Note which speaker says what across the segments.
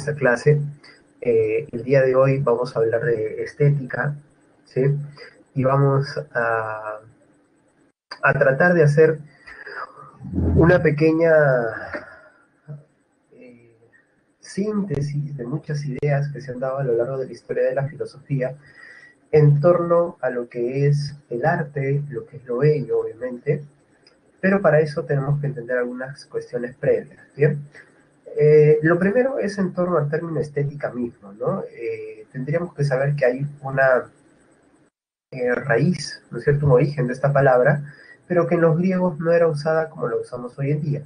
Speaker 1: esta clase. El día de hoy vamos a hablar de estética, ¿sí? Y vamos a tratar de hacer una pequeña eh, síntesis de muchas ideas que se han dado a lo largo de la historia de la filosofía en torno a lo que es el arte, lo que es lo bello, obviamente, pero para eso tenemos que entender algunas cuestiones previas, ¿bien? Lo primero es en torno al término estética mismo, ¿no? Tendríamos que saber que hay una raíz, ¿no es cierto?, un origen de esta palabra, pero que en los griegos no era usada como la usamos hoy en día.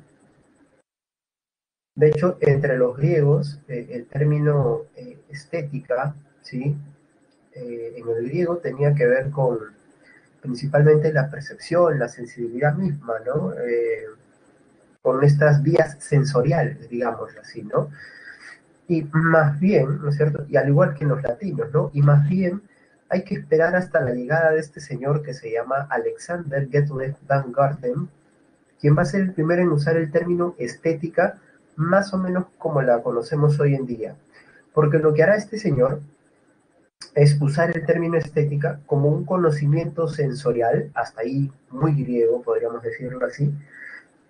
Speaker 1: De hecho, entre los griegos, el término estética, ¿sí? En el griego tenía que ver con principalmente la percepción, la sensibilidad misma, ¿no? Con estas vías sensoriales, digámoslo así, ¿no? Y más bien, ¿no es cierto? Y al igual que en los latinos, ¿no? Y más bien hay que esperar hasta la llegada de este señor que se llama Alexander Gottlieb Baumgarten, quien va a ser el primero en usar el término estética más o menos como la conocemos hoy en día. Porque lo que hará este señor es usar el término estética como un conocimiento sensorial, hasta ahí muy griego, podríamos decirlo así,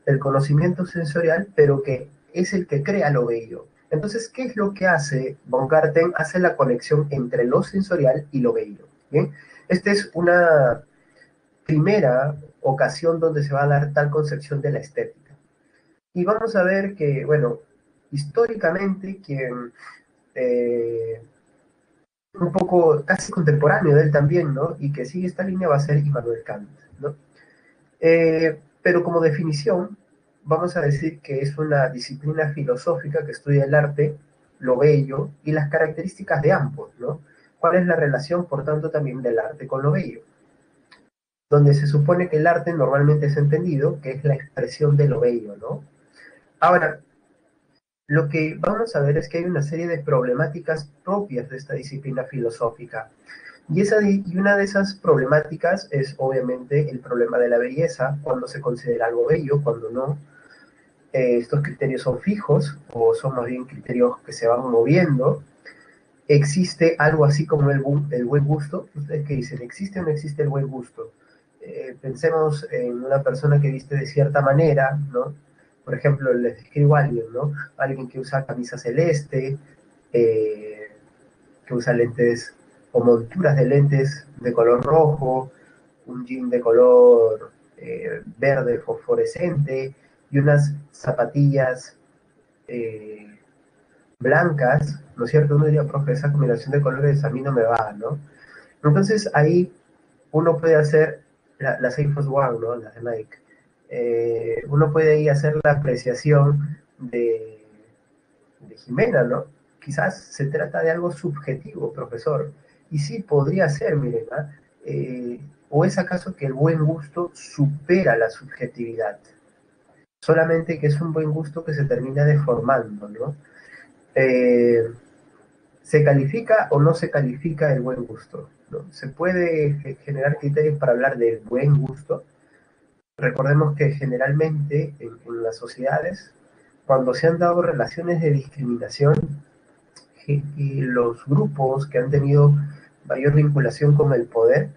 Speaker 1: el conocimiento sensorial, pero que es el que crea lo bello. Entonces, ¿qué es lo que hace Baumgarten? Hace la conexión entre lo sensorial y lo bello. ¿Bien? Esta es una primera ocasión donde se va a dar tal concepción de la estética. Y vamos a ver que, bueno, históricamente quien un poco casi contemporáneo de él también, ¿no? Y que sigue esta línea va a ser Immanuel Kant, ¿no? Pero como definición, vamos a decir que es una disciplina filosófica que estudia el arte, lo bello y las características de ambos, ¿no? ¿Cuál es la relación, por tanto, también del arte con lo bello? Donde se supone que el arte normalmente es entendido que es la expresión de lo bello, ¿no? Ahora, lo que vamos a ver es que hay una serie de problemáticas propias de esta disciplina filosófica. Y una de esas problemáticas es obviamente el problema de la belleza, cuando se considera algo bello, cuando no. Estos criterios son fijos o son más bien criterios que se van moviendo. ¿Existe algo así como el buen gusto? ¿Ustedes qué dicen? ¿Existe o no existe el buen gusto? Pensemos en una persona que viste de cierta manera, ¿no? Por ejemplo, les describo a alguien, ¿no? Alguien que usa camisa celeste, eh, que usa lentes o monturas de lentes de color rojo, un jean de color verde fosforescente y unas zapatillas eh, blancas, ¿no es cierto? Uno diría, profe, esa combinación de colores a mí no me va, ¿no? Entonces ahí uno puede hacer las Air Force One, ¿no? Las de Nike. Uno puede ahí hacer la apreciación de Jimena, ¿no? Quizás se trata de algo subjetivo, profesor. Y sí, podría ser, miren, ¿ah? ¿O es acaso que el buen gusto supera la subjetividad? Solamente que es un buen gusto que se termina deformando, ¿no? Eh, ¿Se califica o no se califica el buen gusto? ¿No? ¿Se puede generar criterios para hablar del buen gusto? Recordemos que generalmente en las sociedades, cuando se han dado relaciones de discriminación, y los grupos que han tenido mayor vinculación con el poder,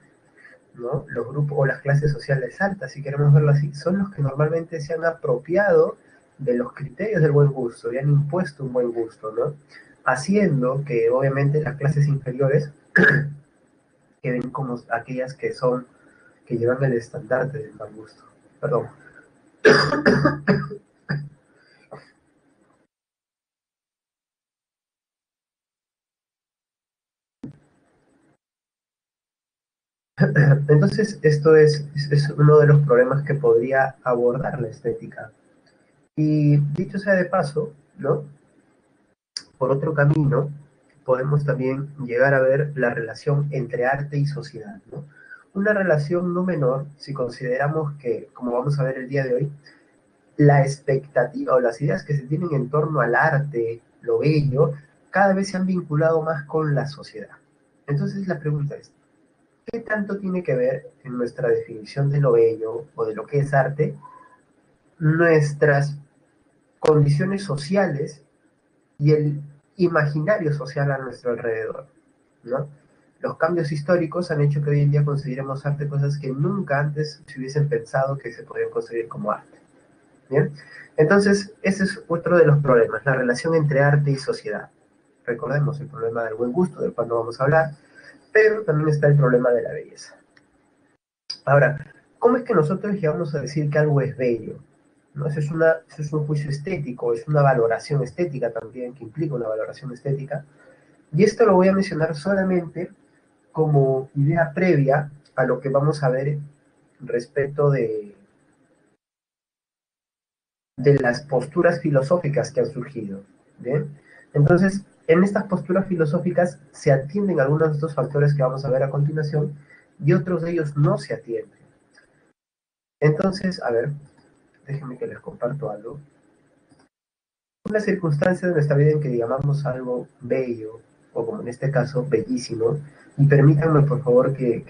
Speaker 1: ¿no? Los grupos o las clases sociales altas, si queremos verlo así, son los que normalmente se han apropiado de los criterios del buen gusto y han impuesto un buen gusto, ¿no? Haciendo que obviamente las clases inferiores queden como aquellas que son, que llevan el estandarte del mal gusto. Perdón. Entonces, esto es uno de los problemas que podría abordar la estética. Y dicho sea de paso, ¿no? Por otro camino, podemos también llegar a ver la relación entre arte y sociedad, ¿no? Una relación no menor si consideramos que, como vamos a ver el día de hoy, la expectativa o las ideas que se tienen en torno al arte, lo bello, cada vez se han vinculado más con la sociedad. Entonces la pregunta es, ¿qué tanto tiene que ver en nuestra definición de lo bello o de lo que es arte nuestras condiciones sociales y el imaginario social a nuestro alrededor, ¿no? Los cambios históricos han hecho que hoy en día consideremos arte cosas que nunca antes se hubiesen pensado que se podían conseguir como arte. ¿Bien? Entonces, ese es otro de los problemas, la relación entre arte y sociedad. Recordemos el problema del buen gusto, del cual no vamos a hablar, pero también está el problema de la belleza. Ahora, ¿cómo es que nosotros llegamos a decir que algo es bello? ¿No? Eso es un juicio estético, es una valoración estética también, que implica una valoración estética. Y esto lo voy a mencionar solamente como idea previa a lo que vamos a ver respecto de las posturas filosóficas que han surgido. ¿Bien? Entonces, en estas posturas filosóficas se atienden algunos de estos factores que vamos a ver a continuación y otros de ellos no se atienden. Entonces, a ver, déjenme que les comparto algo. Una circunstancia de nuestra vida en que llamamos algo bello, o como en este caso, bellísimo, y permítanme por favor que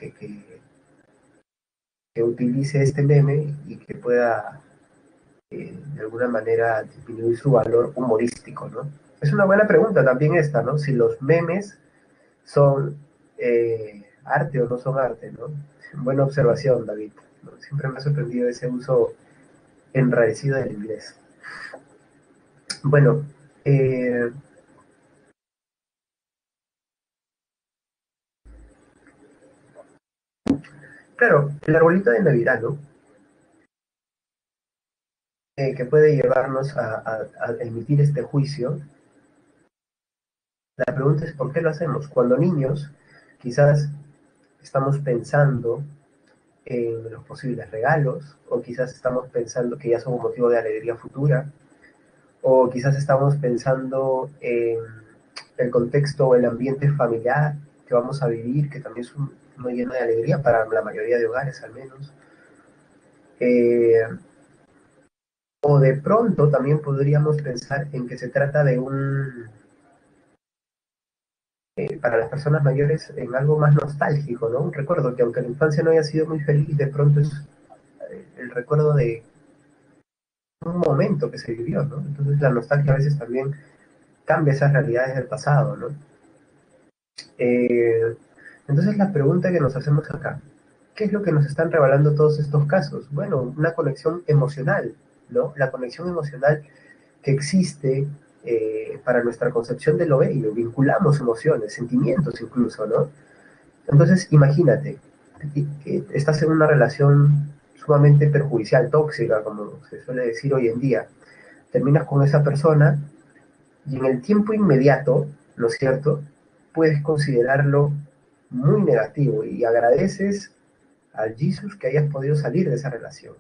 Speaker 1: utilice este meme y que pueda de alguna manera disminuir su valor humorístico, ¿no? Es una buena pregunta también esta, ¿no? Si los memes son arte o no son arte, ¿no? Buena observación, David, ¿no? Siempre me ha sorprendido ese uso enrarecido del inglés. Bueno, eh, claro, el arbolito de Navidad, ¿no? Que puede llevarnos a emitir este juicio. La pregunta es ¿por qué lo hacemos? Cuando niños, quizás estamos pensando en los posibles regalos, o quizás estamos pensando que ya son un motivo de alegría futura, o quizás estamos pensando en el contexto o el ambiente familiar que vamos a vivir, que también es uno lleno de alegría para la mayoría de hogares al menos. Eh, o de pronto también podríamos pensar en que se trata de para las personas mayores, en algo más nostálgico, ¿no? Un recuerdo que aunque la infancia no haya sido muy feliz, de pronto es el recuerdo de un momento que se vivió, ¿no? Entonces la nostalgia a veces también cambia esas realidades del pasado, ¿no? Eh, entonces la pregunta que nos hacemos acá, ¿qué es lo que nos están revelando todos estos casos? Bueno, una conexión emocional, ¿no? La conexión emocional que existe para nuestra concepción de lo bello, vinculamos emociones, sentimientos incluso, ¿no? Entonces imagínate, que estás en una relación sumamente perjudicial, tóxica, como se suele decir hoy en día, terminas con esa persona y en el tiempo inmediato, ¿no es cierto?, puedes considerarlo muy negativo y agradeces al Jesus que hayas podido salir de esa relación.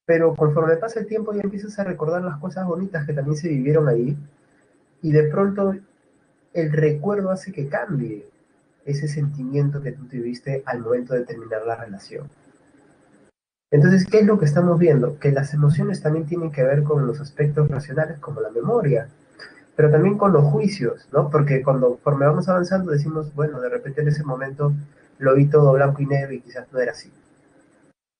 Speaker 1: Pero conforme pasa el tiempo ya empiezas a recordar las cosas bonitas que también se vivieron ahí y de pronto el recuerdo hace que cambie ese sentimiento que tú tuviste al momento de terminar la relación. Entonces, ¿qué es lo que estamos viendo? Que las emociones también tienen que ver con los aspectos racionales como la memoria, pero también con los juicios, ¿no? Porque cuando conforme vamos avanzando decimos, bueno, de repente en ese momento lo vi todo blanco y negro y quizás no era así,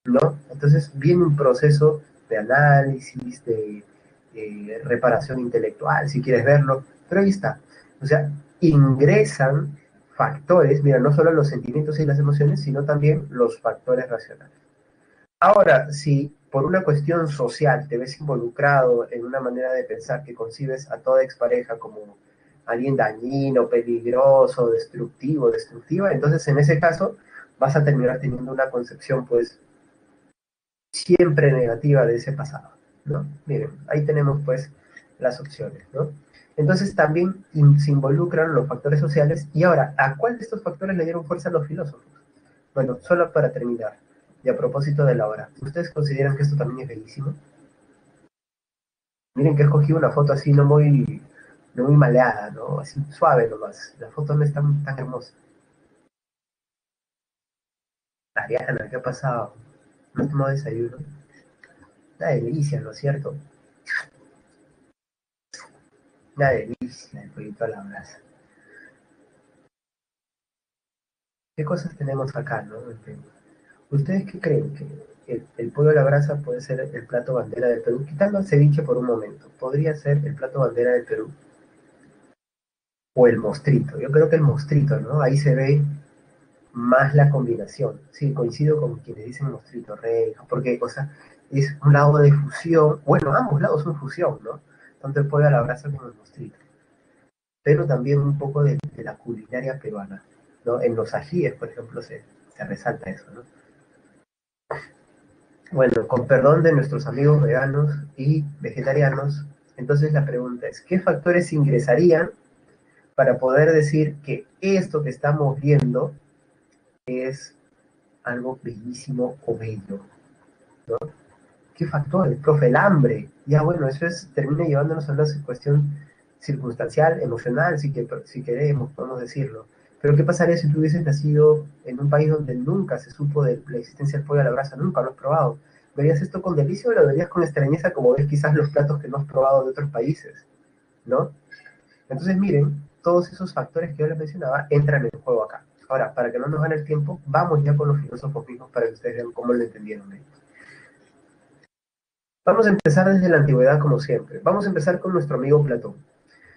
Speaker 1: ¿no? Entonces viene un proceso de análisis, de reparación intelectual, si quieres verlo, pero ahí está. O sea, ingresan factores, mira, no solo los sentimientos y las emociones, sino también los factores racionales. Ahora, si por una cuestión social te ves involucrado en una manera de pensar que concibes a toda expareja como alguien dañino, peligroso, destructivo, destructiva, entonces en ese caso vas a terminar teniendo una concepción pues siempre negativa de ese pasado, ¿no? Miren, ahí tenemos pues las opciones, ¿no? Entonces también se involucran los factores sociales y ahora, ¿a cuál de estos factores le dieron fuerza a los filósofos? Bueno, solo para terminar, y a propósito de la hora, ¿ustedes consideran que esto también es bellísimo? Miren que he escogido una foto así no muy maleada, ¿no? Así suave nomás. La foto no es tan hermosa. Ariana, ¿qué ha pasado? ¿No has tomado desayuno? Una delicia, ¿no es cierto? Una delicia, el pollito a la brasa. ¿Qué cosas tenemos acá, no? ¿Ustedes qué creen? ¿Que el pollo a la brasa puede ser el plato bandera del Perú? Quitando el ceviche por un momento, ¿podría ser el plato bandera del Perú? o el mostrito. Yo creo que el mostrito, ¿no? Ahí se ve más la combinación. Sí, coincido con quienes dicen mostrito rey, porque, o sea, es un lado de fusión, bueno, ambos lados son fusión, ¿no? Tanto el pollo a la brasa como el mostrito, pero también un poco de la culinaria peruana, ¿no? En los ajíes, por ejemplo, se resalta eso, ¿no? Bueno, con perdón de nuestros amigos veganos y vegetarianos, entonces la pregunta es, ¿qué factores ingresarían para poder decir que esto que estamos viendo es algo bellísimo o bello? ¿Qué factor? El profe, el hambre. Ya bueno, eso termina llevándonos a una cuestión circunstancial, emocional, si queremos, podemos decirlo. Pero ¿qué pasaría si tú hubieses nacido en un país donde nunca se supo de la existencia del pollo a la brasa, nunca lo has probado? ¿Verías esto con delicia o lo verías con extrañeza como ves quizás los platos que no has probado de otros países? ¿No? Entonces miren, todos esos factores que yo les mencionaba entran en juego acá. Ahora, para que no nos gane el tiempo, vamos ya con los filósofos mismos para que ustedes vean cómo lo entendieron ellos. Vamos a empezar desde la antigüedad como siempre. Vamos a empezar con nuestro amigo Platón.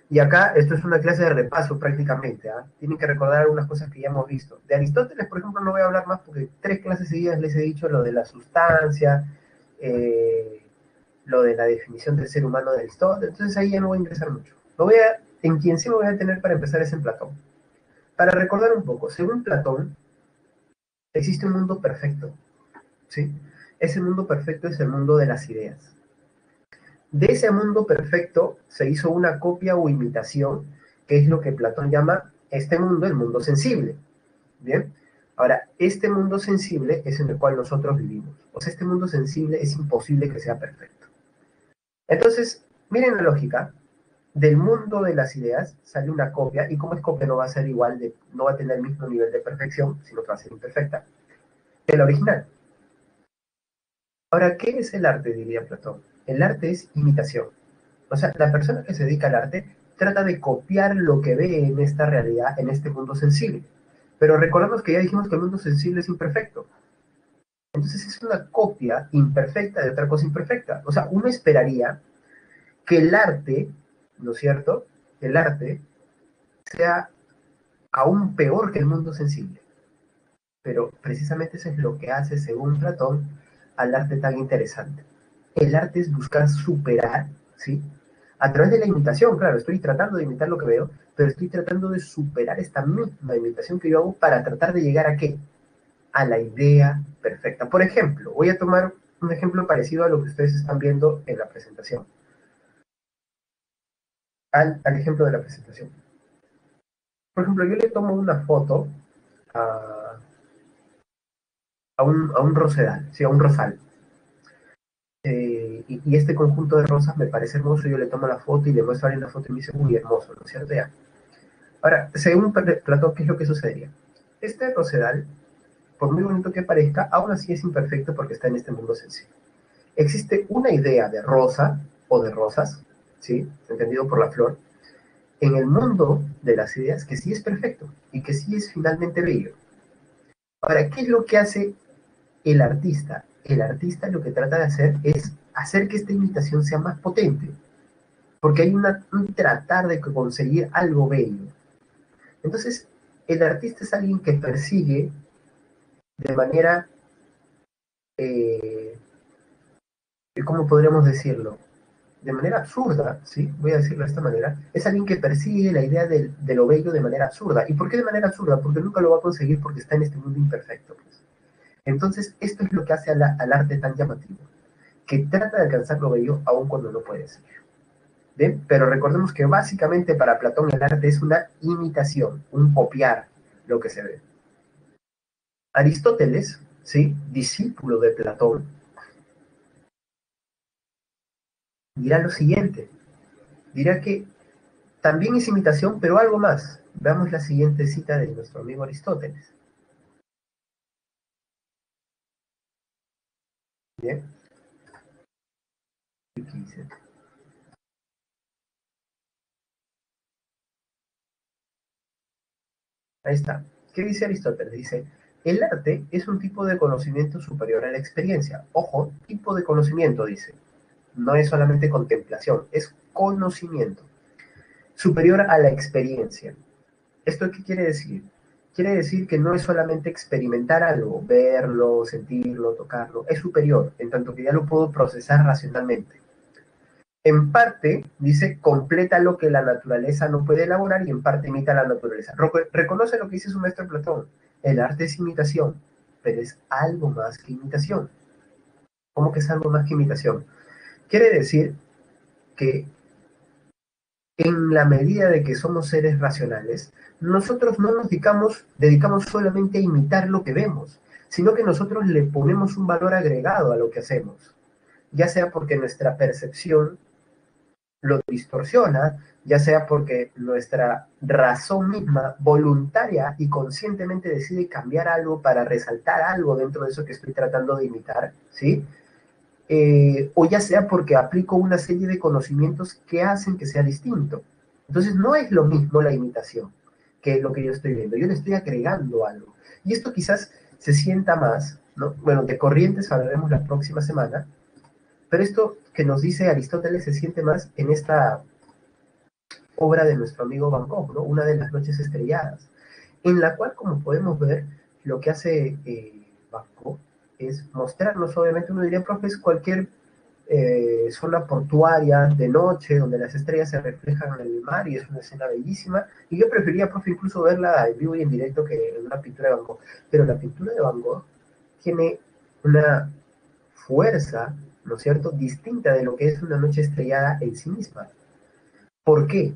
Speaker 1: Y acá esto es una clase de repaso prácticamente. ¿Ah? Tienen que recordar algunas cosas que ya hemos visto. De Aristóteles, por ejemplo, no voy a hablar más porque 3 clases seguidas les he dicho lo de la sustancia, eh, lo de la definición del ser humano de Aristóteles. Entonces ahí ya no voy a ingresar mucho. En quien sí me voy a tener para empezar es en Platón. Para recordar un poco, según Platón, existe un mundo perfecto. ¿Sí? Ese mundo perfecto es el mundo de las ideas. De ese mundo perfecto se hizo una copia o imitación, que es lo que Platón llama este mundo, el mundo sensible. Bien, ahora, este mundo sensible es en el cual nosotros vivimos. O sea, este mundo sensible es imposible que sea perfecto. Entonces, miren la lógica, del mundo de las ideas sale una copia, y como es copia no va a ser igual, no va a tener el mismo nivel de perfección, sino que va a ser imperfecta, que la original. Ahora, ¿qué es el arte? Diría Platón. El arte es imitación. O sea, la persona que se dedica al arte trata de copiar lo que ve en esta realidad, en este mundo sensible. Pero recordemos que ya dijimos que el mundo sensible es imperfecto. Entonces es una copia imperfecta de otra cosa imperfecta. O sea, uno esperaría que el arte, ¿no es cierto? El arte sea aún peor que el mundo sensible. Pero precisamente eso es lo que hace, según Platón, al arte tan interesante. El arte es buscar superar, ¿sí? A través de la imitación, claro, estoy tratando de imitar lo que veo, pero estoy tratando de superar esta misma imitación que yo hago para tratar de llegar a qué? A la idea perfecta. Por ejemplo, voy a tomar un ejemplo parecido a lo que ustedes están viendo en la presentación, al ejemplo de la presentación. Por ejemplo, yo le tomo una foto a, a un rosedal, ¿sí? A un rosal. Y este conjunto de rosas me parece hermoso, yo le tomo la foto y le muestro a alguien la foto y me dice, muy hermoso, ¿no es cierto? Ya. Ahora, según Platón, ¿qué es lo que sucedería? Este rosedal, por muy bonito que parezca, aún así es imperfecto porque está en este mundo sencillo. Existe una idea de rosa o de rosas, ¿sí? Entendido por la flor, en el mundo de las ideas que sí es perfecto y que sí es finalmente bello. Ahora, ¿qué es lo que hace el artista? El artista lo que trata de hacer es hacer que esta imitación sea más potente, porque hay un tratar de conseguir algo bello. Entonces, el artista es alguien que persigue de manera, eh, ¿cómo podríamos decirlo? De manera absurda, ¿sí? Voy a decirlo de esta manera. Es alguien que persigue la idea de lo bello de manera absurda. ¿Y por qué de manera absurda? Porque nunca lo va a conseguir porque está en este mundo imperfecto. Pues. Entonces, esto es lo que hace al arte tan llamativo, que trata de alcanzar lo bello aun cuando no puede ser. ¿Bien? Pero recordemos que básicamente para Platón el arte es una imitación, un copiar lo que se ve. Aristóteles, ¿sí? Discípulo de Platón, dirá lo siguiente, dirá que también es imitación, pero algo más. Veamos la siguiente cita de nuestro amigo Aristóteles. Bien, aquí dice. Ahí está. ¿Qué dice Aristóteles? Dice, el arte es un tipo de conocimiento superior a la experiencia. Ojo, tipo de conocimiento, dice. No es solamente contemplación, es conocimiento. superior a la experiencia. ¿Esto qué quiere decir? Quiere decir que no es solamente experimentar algo, verlo, sentirlo, tocarlo, es superior, en tanto que ya lo puedo procesar racionalmente. En parte, dice, completa lo que la naturaleza no puede elaborar y en parte imita la naturaleza. Reconoce lo que dice su maestro Platón. El arte es imitación, pero es algo más que imitación. ¿Cómo que es algo más que imitación? Quiere decir que en la medida de que somos seres racionales, nosotros no nos dedicamos solamente a imitar lo que vemos, sino que nosotros le ponemos un valor agregado a lo que hacemos, ya sea porque nuestra percepción lo distorsiona, ya sea porque nuestra razón misma, voluntaria y conscientemente decide cambiar algo para resaltar algo dentro de eso que estoy tratando de imitar, ¿sí? O ya sea porque aplico una serie de conocimientos que hacen que sea distinto. Entonces no es lo mismo la imitación que lo que yo estoy viendo, yo le estoy agregando algo. Y esto quizás se sienta más, ¿no? Bueno, de corrientes hablaremos la próxima semana, pero esto que nos dice Aristóteles se siente más en esta obra de nuestro amigo Van Gogh, ¿no? Una de las noches estrelladas, en la cual, como podemos ver, lo que hace Van Gogh es mostrarnos, obviamente uno diría, profe, es cualquier zona portuaria de noche, donde las estrellas se reflejan en el mar y es una escena bellísima, y yo preferiría, profe, incluso verla en vivo y en directo que en una pintura de Van Gogh, pero la pintura de Van Gogh tiene una fuerza, ¿no es cierto?, distinta de lo que es una noche estrellada en sí misma. ¿Por qué?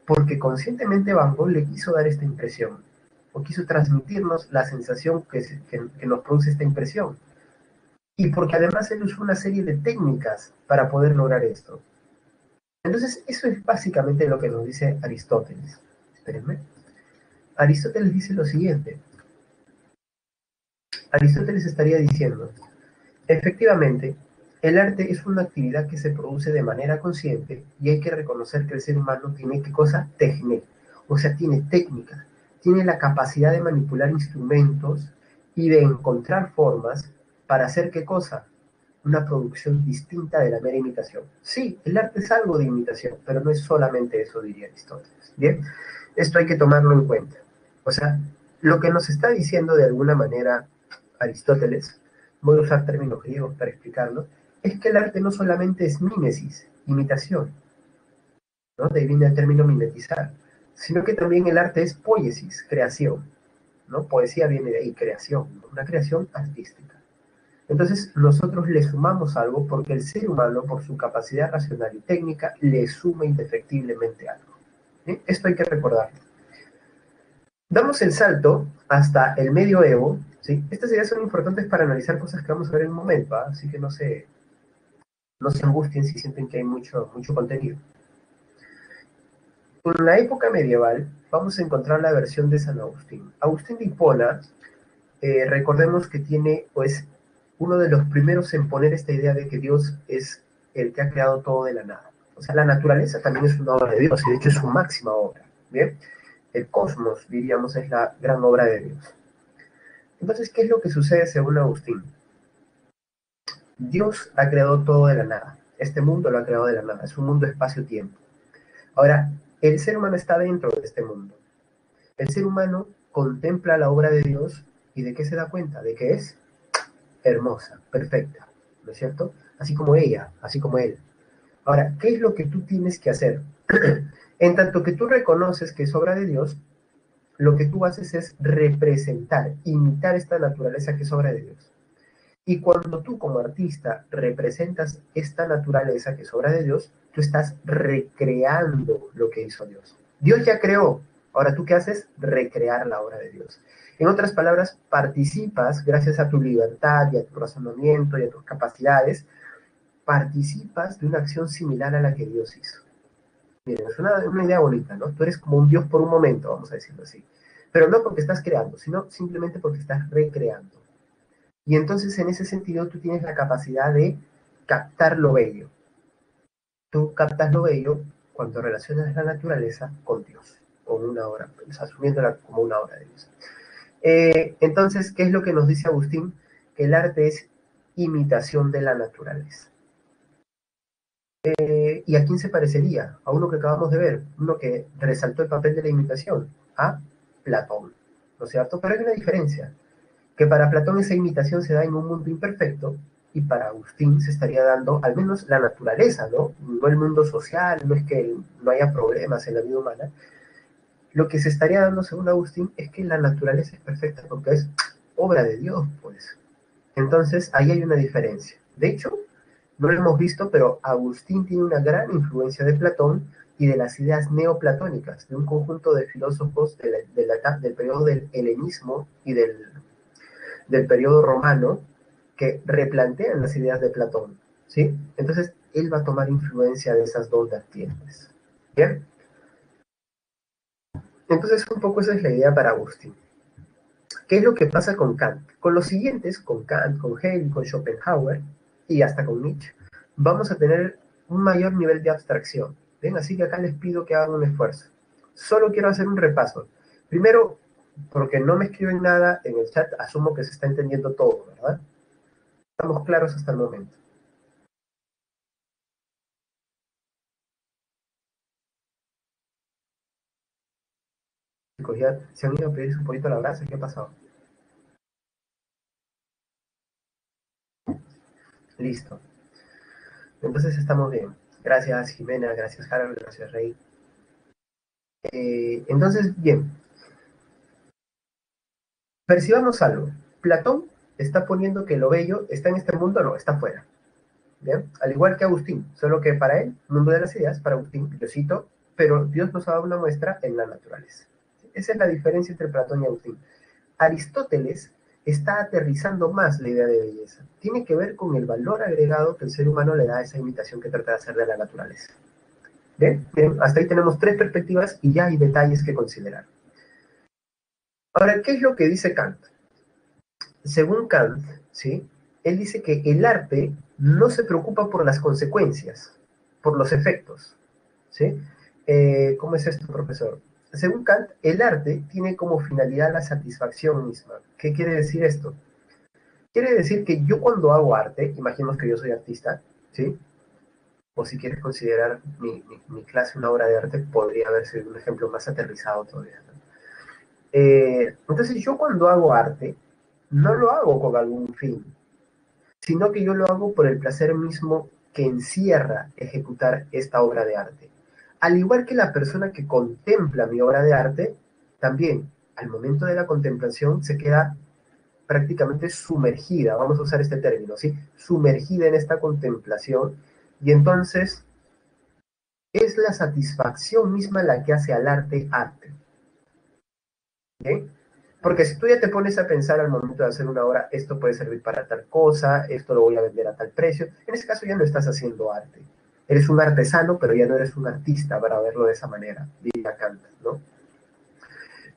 Speaker 1: Porque conscientemente Van Gogh le quiso dar esta impresión, o quiso transmitirnos la sensación que nos produce esta impresión. Y porque además él usó una serie de técnicas para poder lograr esto. Entonces, eso es básicamente lo que nos dice Aristóteles. Espérenme. Aristóteles dice lo siguiente. Aristóteles estaría diciendo, efectivamente, el arte es una actividad que se produce de manera consciente y hay que reconocer que el ser humano tiene qué cosa, técnica, o sea, tiene técnica, tiene la capacidad de manipular instrumentos y de encontrar formas para hacer qué cosa, una producción distinta de la mera imitación. Sí, el arte es algo de imitación, pero no es solamente eso, diría Aristóteles. Bien, esto hay que tomarlo en cuenta. O sea, lo que nos está diciendo de alguna manera Aristóteles, voy a usar términos griegos para explicarlo, es que el arte no solamente es mímesis, imitación, ¿no? De ahí viene el término mimetizar, sino que también el arte es poiesis, creación, ¿no? Poesía viene de ahí, creación, ¿no? Una creación artística. Entonces nosotros le sumamos algo porque el ser humano, por su capacidad racional y técnica, le suma indefectiblemente algo. ¿Sí? Esto hay que recordarlo. Damos el salto hasta el medioevo, ¿sí? Estas ideas son importantes para analizar cosas que vamos a ver en un momento, ¿eh? Así que no se angustien si sienten que hay mucho contenido. En la época medieval vamos a encontrar la versión de San Agustín. Agustín de Hipona, recordemos que tiene, pues, uno de los primeros en poner esta idea de que Dios es el que ha creado todo de la nada. O sea, la naturaleza también es una obra de Dios y de hecho es su máxima obra. ¿Bien? El cosmos, diríamos, es la gran obra de Dios. Entonces, ¿qué es lo que sucede según Agustín? Dios ha creado todo de la nada. Este mundo lo ha creado de la nada. Es un mundo espacio-tiempo. Ahora, el ser humano está dentro de este mundo. El ser humano contempla la obra de Dios y ¿de qué se da cuenta? De que es hermosa, perfecta, ¿no es cierto? Así como ella, así como él. Ahora, ¿qué es lo que tú tienes que hacer? En tanto que tú reconoces que es obra de Dios, lo que tú haces es representar, imitar esta naturaleza que es obra de Dios. Y cuando tú como artista representas esta naturaleza que es obra de Dios, tú estás recreando lo que hizo Dios. Dios ya creó, ahora tú qué haces? Recrear la obra de Dios. En otras palabras, participas gracias a tu libertad y a tu razonamiento y a tus capacidades, participas de una acción similar a la que Dios hizo. Miren, es una idea bonita, ¿no? Tú eres como un Dios por un momento, vamos a decirlo así. Pero no porque estás creando, sino simplemente porque estás recreando. Y entonces en ese sentido tú tienes la capacidad de captar lo bello. Tú captas lo bello cuando relacionas la naturaleza con Dios, con una obra, pues, asumiéndola como una obra de Dios. Entonces, ¿qué es lo que nos dice Agustín? Que el arte es imitación de la naturaleza. ¿Y a quién se parecería? A uno que acabamos de ver, uno que resaltó el papel de la imitación, a Platón, ¿no es cierto? Pero hay una diferencia, que para Platón esa imitación se da en un mundo imperfecto, y para Agustín se estaría dando al menos la naturaleza, ¿no? No el mundo social, no es que no haya problemas en la vida humana. Lo que se estaría dando, según Agustín, es que la naturaleza es perfecta porque es obra de Dios, pues. Entonces, ahí hay una diferencia. De hecho, no lo hemos visto, pero Agustín tiene una gran influencia de Platón y de las ideas neoplatónicas, de un conjunto de filósofos del periodo del helenismo y del periodo romano que replantean las ideas de Platón, ¿sí? Entonces, él va a tomar influencia de esas dos vertientes. ¿Bien? Entonces, un poco esa es la idea para Agustín. ¿Qué es lo que pasa con Kant? Con los siguientes, con Kant, con Hegel, con Schopenhauer y hasta con Nietzsche, vamos a tener un mayor nivel de abstracción. ¿Ven? Así que acá les pido que hagan un esfuerzo. Solo quiero hacer un repaso. Primero, porque no me escriben nada en el chat, asumo que se está entendiendo todo, ¿verdad? Estamos claros hasta el momento. Chicos, ya se han ido a pedir su pollito a la brasa, ¿qué ha pasado? Listo. Entonces estamos bien. Gracias Jimena, gracias Harold, gracias Rey. Entonces, bien, percibamos algo. Platón está poniendo que lo bello está en este mundo, no, está fuera. ¿Bien? Al igual que Agustín, solo que para él, mundo de las ideas, para Agustín, Diosito, pero Dios nos ha dado una muestra en la naturaleza. Esa es la diferencia entre Platón y Agustín. Aristóteles está aterrizando más la idea de belleza. Tiene que ver con el valor agregado que el ser humano le da a esa imitación que trata de hacer de la naturaleza. ¿Bien? Bien, hasta ahí tenemos tres perspectivas y ya hay detalles que considerar. Ahora, ¿qué es lo que dice Kant? Según Kant, ¿sí? Él dice que el arte no se preocupa por las consecuencias, por los efectos. ¿Sí? ¿Cómo es esto, profesor? Según Kant, el arte tiene como finalidad la satisfacción misma. ¿Qué quiere decir esto? Quiere decir que yo cuando hago arte, imaginemos que yo soy artista, ¿sí? O si quieres considerar mi clase una obra de arte, podría haber sido un ejemplo más aterrizado todavía, ¿no? Entonces yo cuando hago arte, no lo hago con algún fin, sino que yo lo hago por el placer mismo que encierra ejecutar esta obra de arte. Al igual que la persona que contempla mi obra de arte, también al momento de la contemplación se queda prácticamente sumergida, vamos a usar este término, ¿sí? Sumergida en esta contemplación y entonces es la satisfacción misma la que hace al arte arte. ¿Bien? Porque si tú ya te pones a pensar al momento de hacer una obra, esto puede servir para tal cosa, esto lo voy a vender a tal precio, en ese caso ya no estás haciendo arte. Eres un artesano, pero ya no eres un artista para verlo de esa manera, diría Kant, ¿no?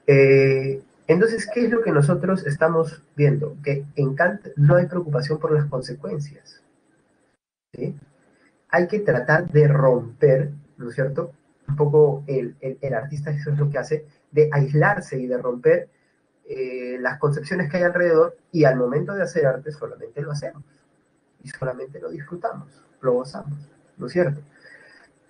Speaker 1: Entonces, ¿qué es lo que nosotros estamos viendo? Que en Kant no hay preocupación por las consecuencias, ¿sí? Hay que tratar de romper, ¿no es cierto? Un poco el artista eso es lo que hace, de aislarse y de romper las concepciones que hay alrededor y al momento de hacer arte solamente lo hacemos y solamente lo disfrutamos, lo gozamos, ¿no es cierto?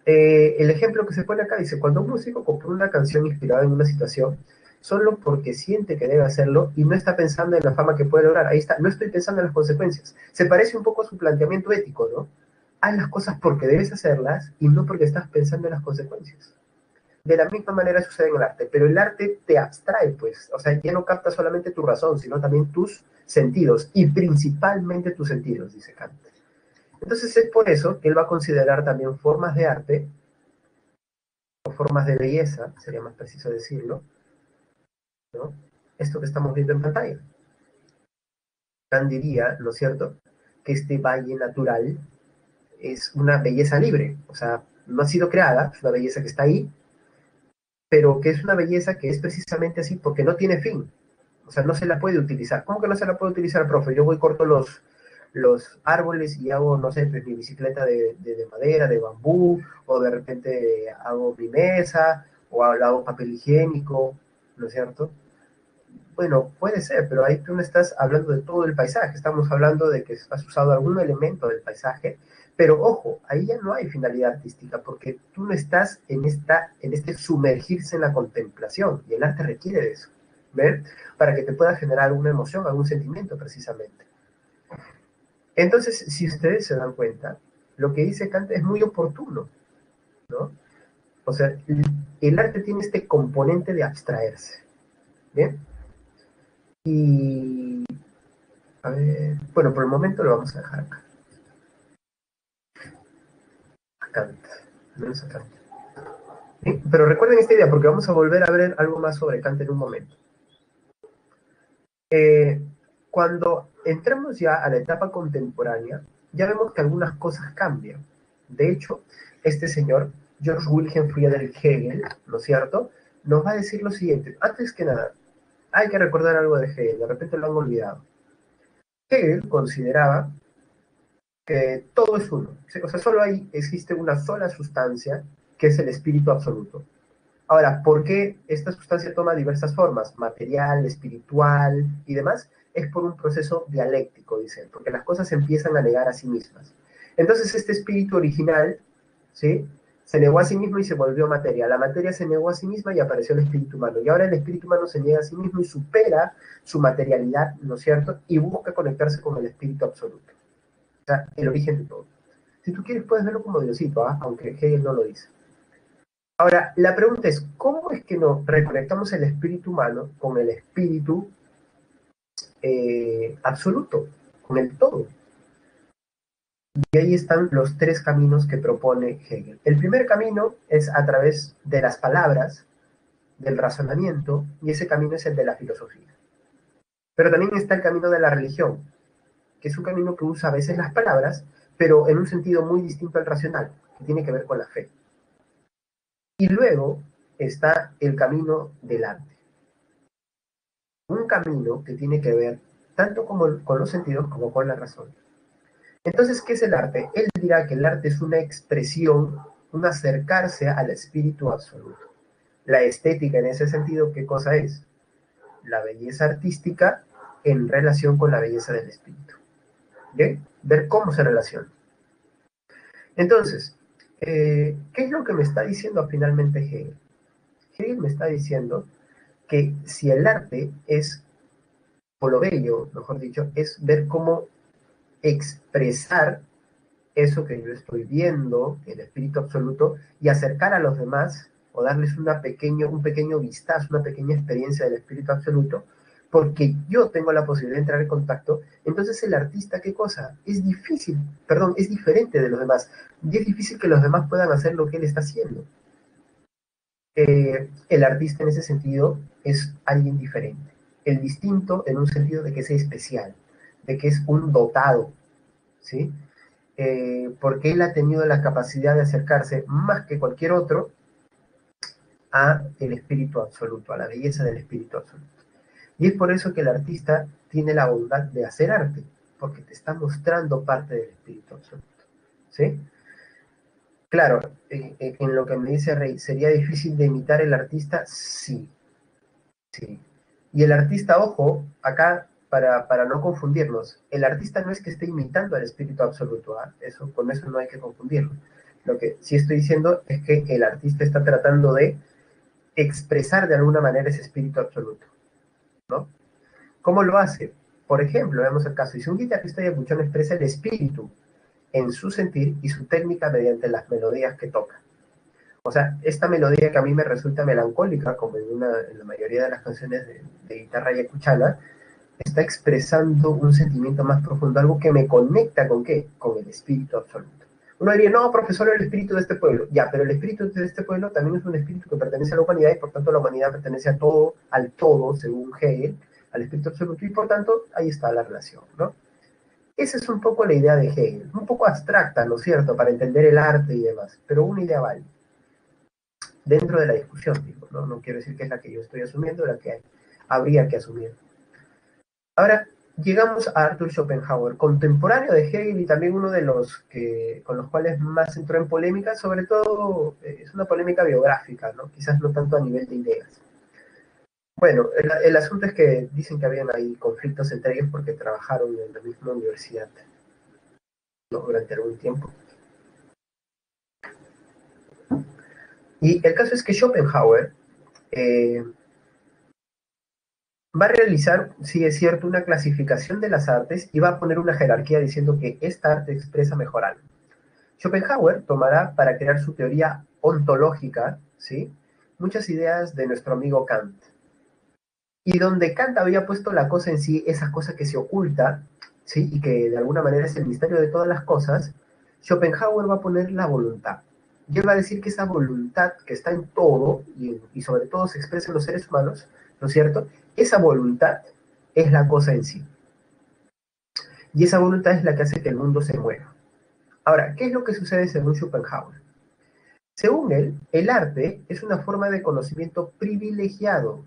Speaker 1: El ejemplo que se pone acá dice, cuando un músico compone una canción inspirada en una situación, solo porque siente que debe hacerlo y no está pensando en la fama que puede lograr, ahí está, no estoy pensando en las consecuencias. Se parece un poco a su planteamiento ético, ¿no? Haz las cosas porque debes hacerlas y no porque estás pensando en las consecuencias. De la misma manera sucede en el arte, pero el arte te abstrae, pues, o sea, ya no capta solamente tu razón, sino también tus sentidos, y principalmente tus sentidos, dice Kant. Entonces es por eso que él va a considerar también formas de arte, o formas de belleza, sería más preciso decirlo, ¿no? Esto que estamos viendo en pantalla. Kant diría, ¿no es cierto?, que este valle natural es una belleza libre, o sea, no ha sido creada, es una belleza que está ahí, pero que es una belleza que es precisamente así porque no tiene fin. O sea, no se la puede utilizar. ¿Cómo que no se la puede utilizar, profe? Yo voy, corto los árboles y hago, no sé, pues, mi bicicleta de madera, de bambú, o de repente hago mi mesa, o hago papel higiénico, ¿no es cierto? bueno, puede ser, pero ahí tú no estás hablando de todo el paisaje, estamos hablando de que has usado algún elemento del paisaje, pero ojo, ahí ya no hay finalidad artística, porque tú no estás en este sumergirse en la contemplación, y el arte requiere de eso, ¿ves? Para que te pueda generar alguna emoción, algún sentimiento precisamente. Entonces, si ustedes se dan cuenta, lo que dice Kant es muy oportuno, ¿no? O sea, el arte tiene este componente de abstraerse, ¿bien? Y, a ver, bueno, por el momento lo vamos a dejar acá, a Kant, al menos a Kant. ¿Sí? Pero recuerden esta idea, porque vamos a volver a ver algo más sobre Kant en un momento. Cuando entramos ya a la etapa contemporánea, ya vemos que algunas cosas cambian. De hecho, este señor, Georg Wilhelm Friedrich Hegel, ¿no es cierto?, nos va a decir lo siguiente. Antes que nada, hay que recordar algo de Hegel, de repente lo han olvidado. Hegel consideraba que todo es uno. O sea, solo existe una sola sustancia, que es el espíritu absoluto. Ahora, ¿por qué esta sustancia toma diversas formas? Material, espiritual y demás. Es por un proceso dialéctico, dice él, porque las cosas se empiezan a negar a sí mismas. Entonces, este espíritu original, ¿sí?, se negó a sí mismo y se volvió materia. La materia se negó a sí misma y apareció el espíritu humano. Y ahora el espíritu humano se niega a sí mismo y supera su materialidad, ¿no es cierto?, y busca conectarse con el espíritu absoluto. O sea, el origen de todo. Si tú quieres, puedes verlo como Diosito, ¿ah?, aunque Hegel no lo dice. Ahora, la pregunta es, ¿cómo es que nos reconectamos el espíritu humano con el espíritu absoluto, con el todo? Y ahí están los tres caminos que propone Hegel. El primer camino es a través de las palabras, del razonamiento, y ese camino es el de la filosofía. Pero también está el camino de la religión, que es un camino que usa a veces las palabras, pero en un sentido muy distinto al racional, que tiene que ver con la fe. Y luego está el camino del arte. Un camino que tiene que ver tanto con los sentidos como con la razón. Entonces, ¿qué es el arte? Él dirá que el arte es una expresión, un acercarse al espíritu absoluto. La estética en ese sentido, ¿qué cosa es? La belleza artística en relación con la belleza del espíritu. ¿Bien? Ver cómo se relaciona. Entonces, ¿qué es lo que me está diciendo finalmente Hegel? Hegel me está diciendo que si el arte es, o lo bello, mejor dicho, es ver cómo expresar eso que yo estoy viendo, el espíritu absoluto, y acercar a los demás, o darles un pequeño vistazo, una pequeña experiencia del espíritu absoluto, porque yo tengo la posibilidad de entrar en contacto. Entonces el artista, ¿qué cosa? Es difícil, perdón, es diferente de los demás, y es difícil que los demás puedan hacer lo que él está haciendo. El artista en ese sentido es alguien diferente, el distinto en un sentido de que es especial, de que es un dotado, ¿sí? Porque él ha tenido la capacidad de acercarse más que cualquier otro a el espíritu absoluto, a la belleza del espíritu absoluto. Y es por eso que el artista tiene la bondad de hacer arte, porque te está mostrando parte del espíritu absoluto, ¿sí? Claro, en lo que me dice Rey, ¿sería difícil de imitar el artista? Sí, sí. Y el artista, ojo, acá para no confundirnos, el artista no es que esté imitando al espíritu absoluto, ¿eh? Con eso no hay que confundirlo. Lo que sí estoy diciendo es que el artista está tratando de expresar de alguna manera ese espíritu absoluto, ¿no? ¿Cómo lo hace? Por ejemplo, veamos el caso, si un guitarrista yacuchano expresa el espíritu en su sentir y su técnica mediante las melodías que toca. O sea, esta melodía que a mí me resulta melancólica, como en la mayoría de las canciones de guitarra yacuchana, está expresando un sentimiento más profundo, algo que me conecta ¿con qué? Con el espíritu absoluto. Uno diría, no, profesor, el espíritu de este pueblo. Ya, pero el espíritu de este pueblo también es un espíritu que pertenece a la humanidad y por tanto la humanidad pertenece a todo, al todo, según Hegel, al espíritu absoluto y por tanto ahí está la relación, ¿no? Esa es un poco la idea de Hegel, un poco abstracta, ¿no es cierto?, para entender el arte y demás, pero una idea válida dentro de la discusión, digo, ¿no? No quiero decir que es la que yo estoy asumiendo, la que habría que asumir. Ahora, llegamos a Arthur Schopenhauer, contemporáneo de Hegel y también uno de los que, con los cuales más entró en polémica, sobre todo es una polémica biográfica, ¿no? Quizás no tanto a nivel de ideas. Bueno, el asunto es que dicen que habían ahí conflictos entre ellos porque trabajaron en la misma universidad, ¿no? Durante algún tiempo. Y el caso es que Schopenhauer eh, va a realizar, sí es cierto, una clasificación de las artes y va a poner una jerarquía diciendo que esta arte expresa mejor algo. Schopenhauer tomará para crear su teoría ontológica, ¿sí? Muchas ideas de nuestro amigo Kant. Y donde Kant había puesto la cosa en sí, esa cosa que se oculta, ¿sí? Y que de alguna manera es el misterio de todas las cosas, Schopenhauer va a poner la voluntad. Y él va a decir que esa voluntad que está en todo y sobre todo se expresa en los seres humanos, ¿no es cierto? Esa voluntad es la cosa en sí. Y esa voluntad es la que hace que el mundo se mueva. Ahora, ¿qué es lo que sucede según Schopenhauer? Según él, el arte es una forma de conocimiento privilegiado,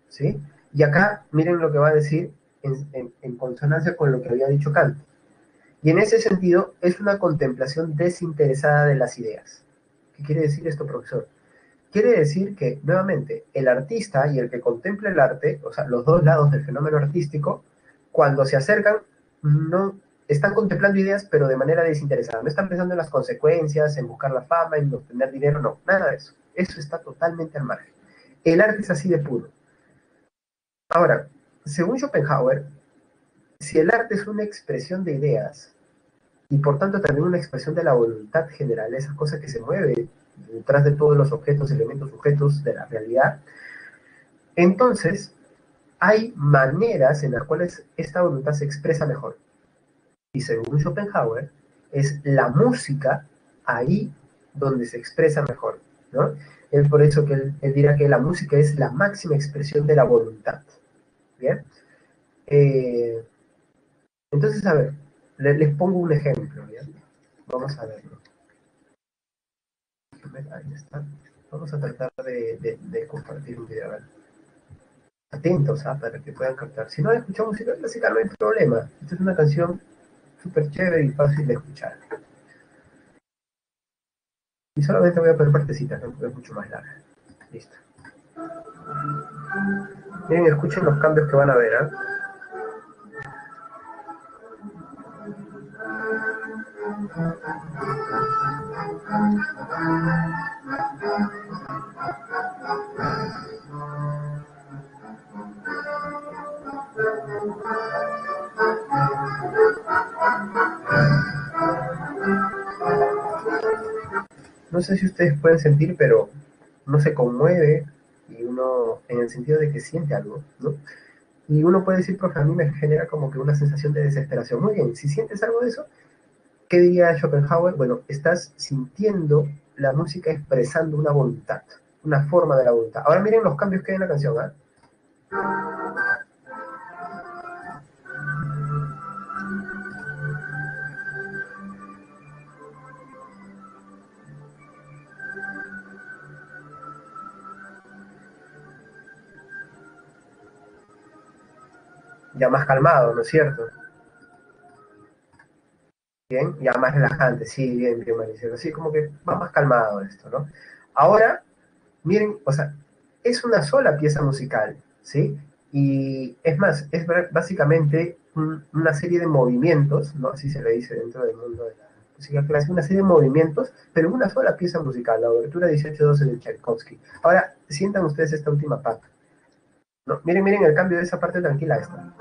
Speaker 1: ¿sí? Y acá miren lo que va a decir en consonancia con lo que había dicho Kant. Y en ese sentido es una contemplación desinteresada de las ideas. ¿Qué quiere decir esto, profesor? Quiere decir que, nuevamente, el artista y el que contempla el arte, o sea, los dos lados del fenómeno artístico, cuando se acercan, no están contemplando ideas, pero de manera desinteresada. No están pensando en las consecuencias, en buscar la fama, en obtener dinero, no, nada de eso. Eso está totalmente al margen. El arte es así de puro. Ahora, según Schopenhauer, si el arte es una expresión de ideas y por tanto también una expresión de la voluntad general, esa cosa que se mueve detrás de todos los objetos, elementos, sujetos de la realidad, entonces hay maneras en las cuales esta voluntad se expresa mejor. Y según Schopenhauer, es la música ahí donde se expresa mejor, ¿no? Es por eso que él dirá que la música es la máxima expresión de la voluntad, ¿bien? Eh, entonces, a ver, les pongo un ejemplo, ¿bien? Vamos a verlo. Ahí está. Vamos a tratar de compartir un video. ¿Vale? Atentos, ¿ah? Para que puedan captar. Si no escuchamos música clásica, no hay problema. Esta es una canción súper chévere y fácil de escuchar. Y solamente voy a poner partecitas, no es mucho más larga. Listo. Miren, escuchen los cambios que van a ver, ¿eh? No sé si ustedes pueden sentir, pero uno se conmueve y uno, en el sentido de que siente algo, ¿no? Y uno puede decir, profe, a mí me genera como que una sensación de desesperación. Muy bien, si sientes algo de eso, ¿qué diría Schopenhauer? Bueno, estás sintiendo la música expresando una voluntad, una forma de la voluntad. Ahora miren los cambios que hay en la canción, ¿eh? Ya más calmado, ¿no es cierto? Bien, ya más relajante, sí, bien, bien, Maricelo. Sí, como que va más calmado esto, ¿no? Ahora, miren, o sea, es una sola pieza musical, ¿sí? Y es más, es básicamente una serie de movimientos, ¿no? Así se le dice dentro del mundo de la música clásica, una serie de movimientos, pero una sola pieza musical, la obertura 18-12 de Tchaikovsky. Ahora, sientan ustedes esta última parte, ¿no? Miren, miren el cambio de esa parte tranquila a esta.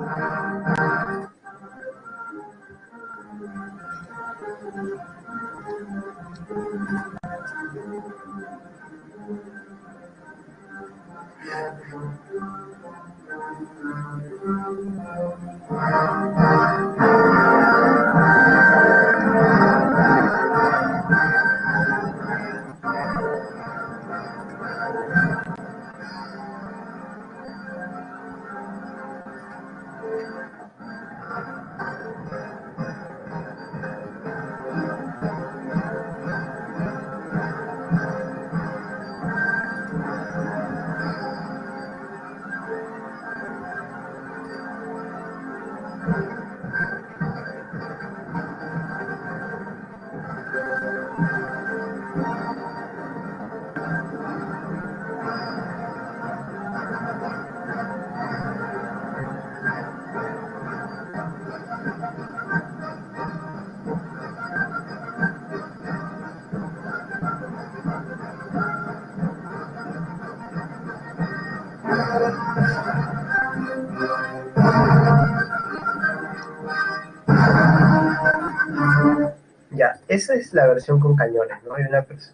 Speaker 1: Ya, esa es la versión con cañones, ¿no? Hay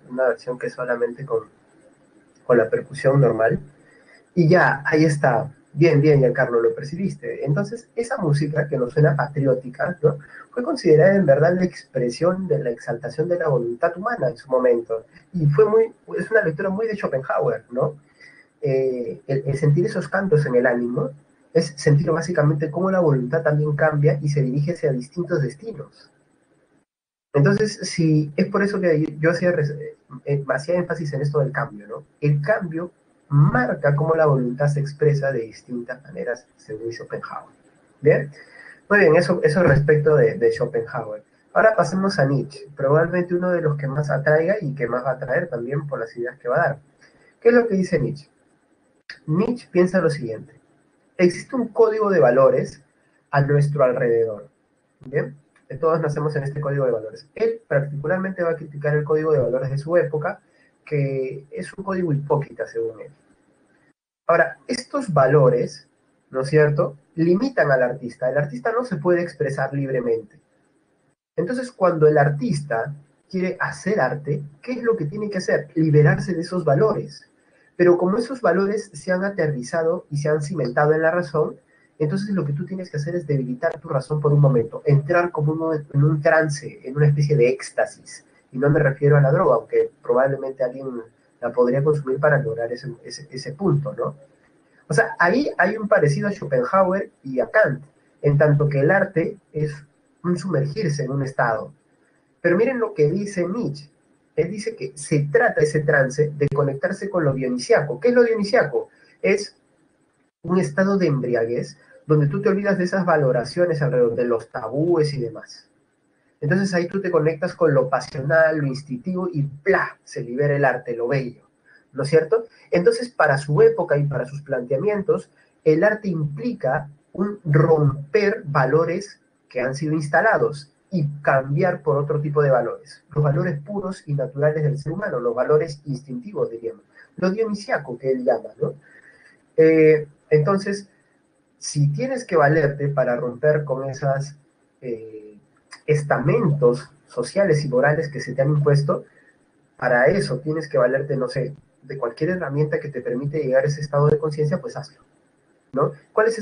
Speaker 1: una versión que es solamente con la percusión normal. Y ya, ahí está. Bien, bien, Giancarlo, lo percibiste. Entonces, esa música que nos suena patriótica, ¿no? Fue considerada en verdad la expresión de la exaltación de la voluntad humana en su momento. Y es una lectura muy de Schopenhauer, ¿no? El sentir esos cambios en el ánimo es sentir básicamente cómo la voluntad también cambia y se dirige hacia distintos destinos. Entonces, sí, es por eso que yo hacía énfasis en esto del cambio, ¿no? El cambio marca cómo la voluntad se expresa de distintas maneras, según Schopenhauer. ¿Bien? Muy bien, eso respecto de Schopenhauer. Ahora pasemos a Nietzsche, probablemente uno de los que más atraiga y que más va a atraer también por las ideas que va a dar. ¿Qué es lo que dice Nietzsche? Nietzsche piensa lo siguiente: existe un código de valores a nuestro alrededor. ¿Bien? Todos nacemos en este código de valores. Él particularmente va a criticar el código de valores de su época, que es un código hipócrita, según él. Ahora, estos valores, ¿no es cierto?, limitan al artista. El artista no se puede expresar libremente. Entonces, cuando el artista quiere hacer arte, ¿qué es lo que tiene que hacer? Liberarse de esos valores. Pero como esos valores se han aterrizado y se han cimentado en la razón, entonces lo que tú tienes que hacer es debilitar tu razón por un momento, entrar como en un trance, en una especie de éxtasis. Y no me refiero a la droga, aunque probablemente alguien la podría consumir para lograr ese punto, ¿no? O sea, ahí hay un parecido a Schopenhauer y a Kant, en tanto que el arte es un sumergirse en un estado. Pero miren lo que dice Nietzsche. Él dice que se trata ese trance de conectarse con lo dionisiaco. ¿Qué es lo dionisiaco? Es un estado de embriaguez donde tú te olvidas de esas valoraciones alrededor de los tabúes y demás. Entonces ahí tú te conectas con lo pasional, lo instintivo y ¡plá! Se libera el arte, lo bello, ¿no es cierto? Entonces, para su época y para sus planteamientos, el arte implica un romper valores que han sido instalados y cambiar por otro tipo de valores, los valores puros y naturales del ser humano, los valores instintivos, diríamos, lo dionisiaco que él llama, ¿no? Entonces, si tienes que valerte para romper con esas estamentos sociales y morales que se te han impuesto, para eso tienes que valerte, no sé, de cualquier herramienta que te permite llegar a ese estado de conciencia, pues hazlo, ¿no? ¿Cuáles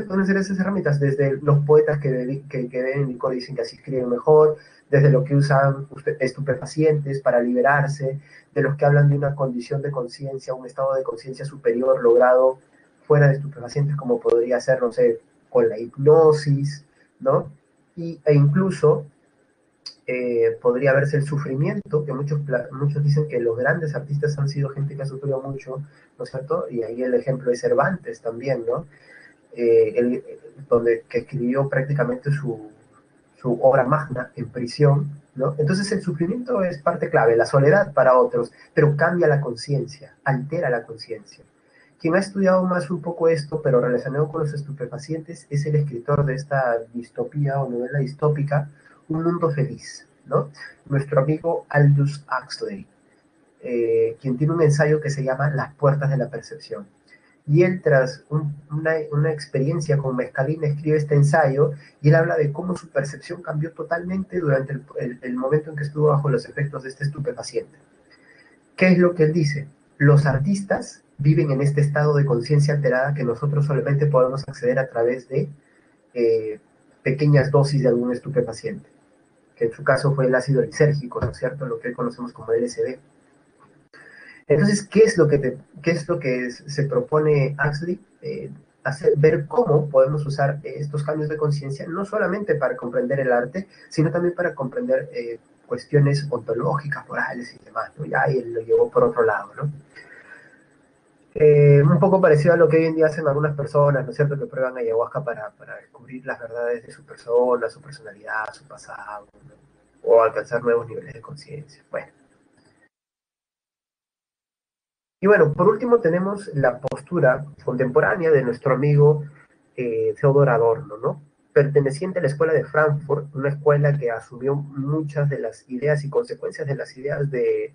Speaker 1: pueden ser esas herramientas? Desde los poetas que ven en Nicole dicen que así escriben mejor, desde los que usan estupefacientes para liberarse, de los que hablan de una condición de conciencia, un estado de conciencia superior logrado fuera de estupefacientes, como podría ser, no sé, con la hipnosis, ¿no? E incluso podría verse el sufrimiento, que muchos dicen que los grandes artistas han sido gente que ha sufrido mucho, ¿no es cierto? Y ahí el ejemplo de Cervantes también, ¿no? Que escribió prácticamente su obra magna en prisión, ¿no? Entonces el sufrimiento es parte clave, la soledad para otros, pero cambia la conciencia, altera la conciencia. Quien ha estudiado más un poco esto, pero relacionado con los estupefacientes, es el escritor de esta distopía o novela distópica, Un Mundo Feliz, ¿no? Nuestro amigo Aldous Huxley, quien tiene un ensayo que se llama Las Puertas de la Percepción. Y él, tras una experiencia con mescalina, escribe este ensayo y él habla de cómo su percepción cambió totalmente durante el momento en que estuvo bajo los efectos de este estupefaciente. ¿Qué es lo que él dice? Los artistas viven en este estado de conciencia alterada que nosotros solamente podemos acceder a través de eh, pequeñas dosis de algún estupefaciente, que en su caso fue el ácido lisérgico, ¿no es cierto? Lo que hoy conocemos como LSD. Entonces, ¿qué es lo que se propone Huxley? Ver cómo podemos usar estos cambios de conciencia, no solamente para comprender el arte, sino también para comprender cuestiones ontológicas, morales y demás, ¿no? Ya él lo llevó por otro lado, ¿no? Un poco parecido a lo que hoy en día hacen algunas personas, ¿no es cierto?, que prueban ayahuasca para descubrir las verdades de su persona, su personalidad, su pasado, ¿no? O alcanzar nuevos niveles de conciencia. Bueno. Y bueno, por último tenemos la postura contemporánea de nuestro amigo Theodor Adorno, ¿no? Perteneciente a la escuela de Frankfurt, una escuela que asumió muchas de las ideas y consecuencias de las ideas eh,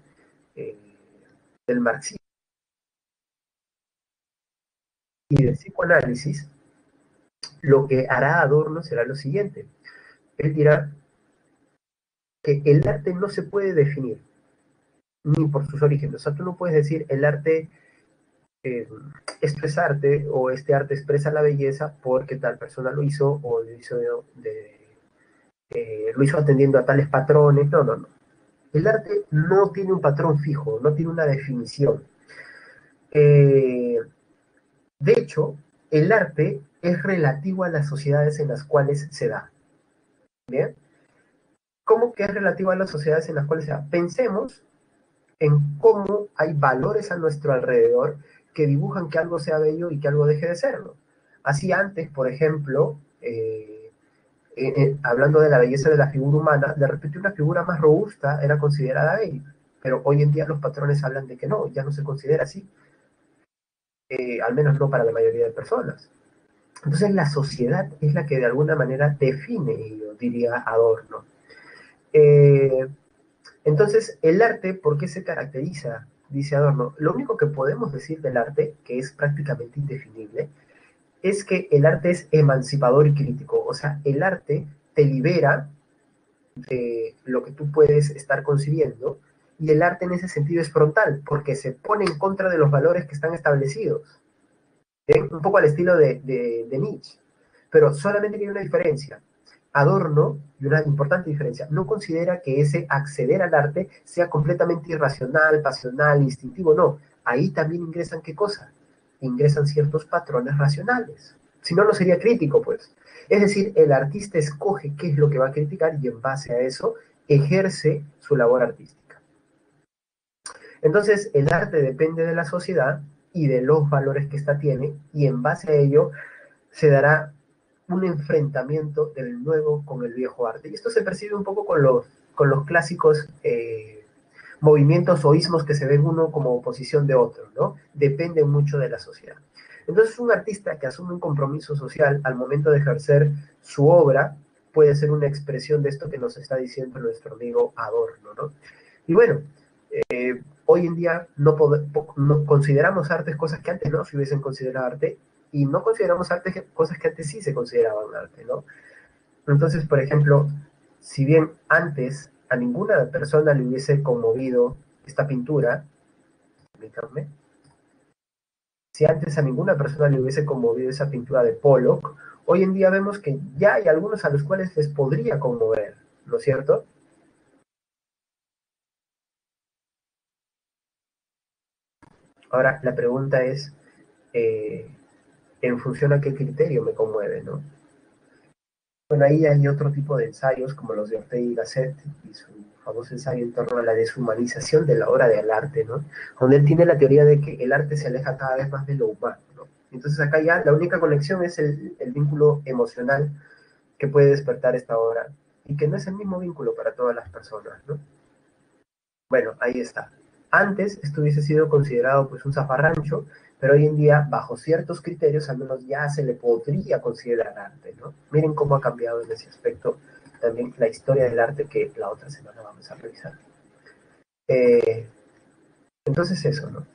Speaker 1: del marxismo y del psicoanálisis, lo que hará Adorno será lo siguiente. Él dirá que el arte no se puede definir, ni por sus orígenes. O sea, tú no puedes decir el arte, eh, esto es arte, o este arte expresa la belleza porque tal persona lo hizo, o lo hizo, lo hizo atendiendo a tales patrones. No, no, no. El arte no tiene un patrón fijo, no tiene una definición. Eh, de hecho, el arte es relativo a las sociedades en las cuales se da. ¿Bien? ¿Cómo que es relativo a las sociedades en las cuales se da? Pensemos en cómo hay valores a nuestro alrededor que dibujan que algo sea bello y que algo deje de serlo. Así antes, por ejemplo, hablando de la belleza de la figura humana, de repente una figura más robusta era considerada bella, pero hoy en día los patrones hablan de que no, ya no se considera así, al menos no para la mayoría de personas. Entonces la sociedad es la que de alguna manera define ello, diría Adorno. Eh, Entonces, el arte, ¿por qué se caracteriza? Dice Adorno, lo único que podemos decir del arte, que es prácticamente indefinible, es que el arte es emancipador y crítico. O sea, el arte te libera de lo que tú puedes estar concibiendo y el arte en ese sentido es frontal, porque se pone en contra de los valores que están establecidos. ¿Bien? Un poco al estilo de Nietzsche. Pero solamente que hay una diferencia. Adorno, y una importante diferencia, no considera que ese acceder al arte sea completamente irracional, pasional, instintivo, no. Ahí también ingresan qué cosa? Ingresan ciertos patrones racionales. Si no, no sería crítico, pues. Es decir, el artista escoge qué es lo que va a criticar y en base a eso ejerce su labor artística. Entonces, el arte depende de la sociedad y de los valores que ésta tiene y en base a ello se dará un enfrentamiento del nuevo con el viejo arte. Y esto se percibe un poco con los clásicos movimientos o ismos que se ven uno como oposición de otro, ¿no? Depende mucho de la sociedad. Entonces, un artista que asume un compromiso social al momento de ejercer su obra puede ser una expresión de esto que nos está diciendo nuestro amigo Adorno, ¿no? Y bueno, hoy en día no consideramos artes cosas que antes no se hubiesen considerado arte y no consideramos arte cosas que antes sí se consideraban arte, ¿no? Entonces, por ejemplo, si bien antes a ninguna persona le hubiese conmovido esta pintura, permítanme, si antes a ninguna persona le hubiese conmovido esa pintura de Pollock, hoy en día vemos que ya hay algunos a los cuales les podría conmover, ¿no es cierto? Ahora, la pregunta es, eh, ¿en función a qué criterio me conmueve, no? Bueno, ahí hay otro tipo de ensayos, como los de Ortega y Gasset, y su famoso ensayo en torno a la deshumanización de la obra del arte, ¿no? Donde él tiene la teoría de que el arte se aleja cada vez más de lo humano, ¿no? Entonces acá ya la única conexión es el vínculo emocional que puede despertar esta obra, y que no es el mismo vínculo para todas las personas, ¿no? Bueno, ahí está. Antes esto hubiese sido considerado pues un zafarrancho, pero hoy en día, bajo ciertos criterios, al menos ya se le podría considerar arte, ¿no? Miren cómo ha cambiado en ese aspecto también la historia del arte que la otra semana vamos a revisar. Eh, entonces eso, ¿no?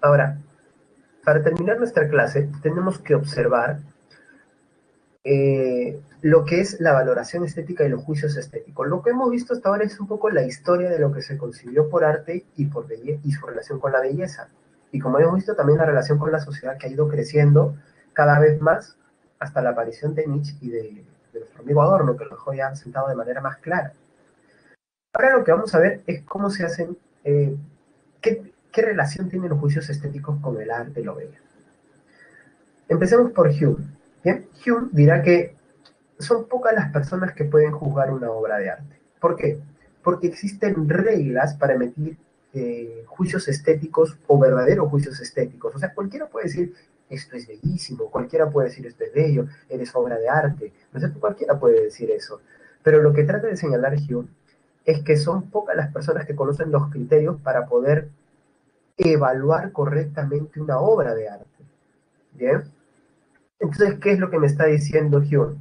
Speaker 1: Ahora, para terminar nuestra clase, tenemos que observar lo que es la valoración estética y los juicios estéticos. Lo que hemos visto hasta ahora es un poco la historia de lo que se concibió por arte y, y su relación con la belleza. Y como hemos visto también la relación con la sociedad que ha ido creciendo cada vez más hasta la aparición de Nietzsche y de nuestro amigo Adorno, que lo dejó ya sentado de manera más clara. Ahora lo que vamos a ver es cómo se hacen, qué relación tienen los juicios estéticos con el arte y lo bello. Empecemos por Hume. ¿Bien? Hume dirá que son pocas las personas que pueden juzgar una obra de arte. ¿Por qué? Porque existen reglas para emitir juicios estéticos o verdaderos juicios estéticos. O sea, cualquiera puede decir, esto es bellísimo, cualquiera puede decir, esto es bello, eres obra de arte. ¿No es cierto? Cualquiera puede decir eso. Pero lo que trata de señalar Hume es que son pocas las personas que conocen los criterios para poder evaluar correctamente una obra de arte. ¿Bien? Entonces, ¿qué es lo que me está diciendo Hume?